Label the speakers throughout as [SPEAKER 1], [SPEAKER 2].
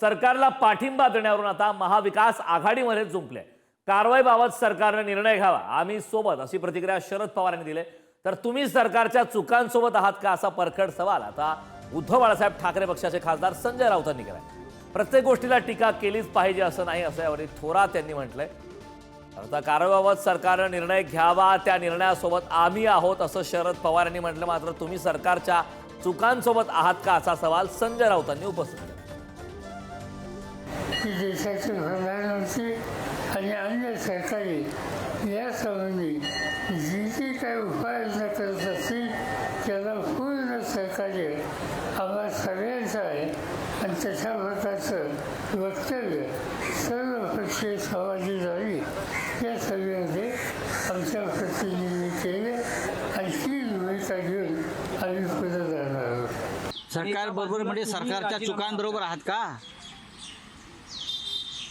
[SPEAKER 1] सरकारला पाठिंबा देण्यावरून आता महाविकास आघाडीमध्ये जुंपले। कारवाईबाबत सरकारने निर्णय घ्यावा, आम्ही सोबत, अशी प्रतिक्रिया शरद पवार यांनी दिली। तर तुम्ही सरकारच्या चुकांसोबत आहात का, असा परखड सवाल आता उद्धव बाळासाहेब ठाकरे पक्षाचे खासदार संजय राऊतांनी केलाय। प्रत्येक गोष्टीला टीका केलीच पाहिजे असं नाही, असं यावेळी थोरात यांनी म्हटलंय। आता कारवाईबाबत सरकारने निर्णय घ्यावा, त्या निर्णयासोबत आम्ही आहोत असं शरद पवार यांनी म्हटलं। मात्र तुम्ही सरकारच्या चुकांसोबत आहात का, असा सवाल संजय राऊतांनी उपस्थित केला।
[SPEAKER 2] देशाचे प्रधानमंत्री आणि अन्य सरकारी यासंबंधी जी जी काही उपाययोजना करत असतील त्याला पूर्ण सहकार्य आम्हा सगळ्यांचं आहे आणि तशा प्रकारचं वक्तव्य सर्वपक्षीय समाजी झाली या सगळ्यामध्ये आमच्या प्रतिनिधींनी केले आणि ही भूमिका घेऊन आम्ही पुढे जाणार आहोत।
[SPEAKER 3] सरकारबरोबर म्हणजे सरकारच्या चुकांबरोबर आहात का?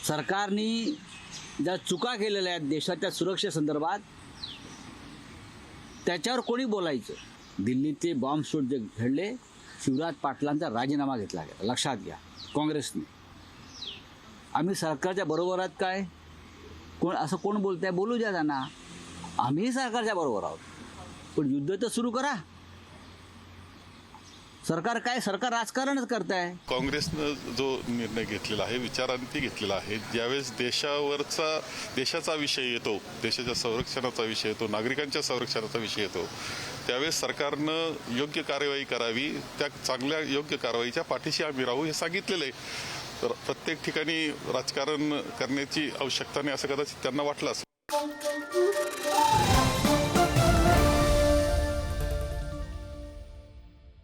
[SPEAKER 3] सरकारने ज्या चुका केलेल्या आहेत देशाच्या सुरक्षेसंदर्भात त्याच्यावर कोणी बोलायचं? दिल्लीचे बॉम्बस्फोट जे घडले, शिवराज पाटलांचा राजीनामा घेतला गेला, लक्षात घ्या काँग्रेसने। आम्ही सरकारच्या बरोबर आहात काय? असं कोण बोलतंय? बोलू द्या त्यांना, आम्ही सरकारच्या बरोबर आहोत, पण युद्ध तर सुरू करा। सरकार काय, सरकार राजकारणच करत आहे।
[SPEAKER 4] काँग्रेसनं जो निर्णय घेतलेला आहे, विचारांती घेतलेला आहे, ज्यावेळेस देशाचा विषय येतो, देशाच्या संरक्षणाचा विषय येतो, नागरिकांच्या संरक्षणाचा विषय येतो, त्यावेळेस सरकारनं योग्य कार्यवाही करावी, त्या चांगल्या योग्य कारवाईच्या पाठीशी आम्ही राहू हे सांगितलेलं आहे। तर प्रत्येक ठिकाणी राजकारण करण्याची आवश्यकता नाही असं कदाचित त्यांना वाटलं असेल।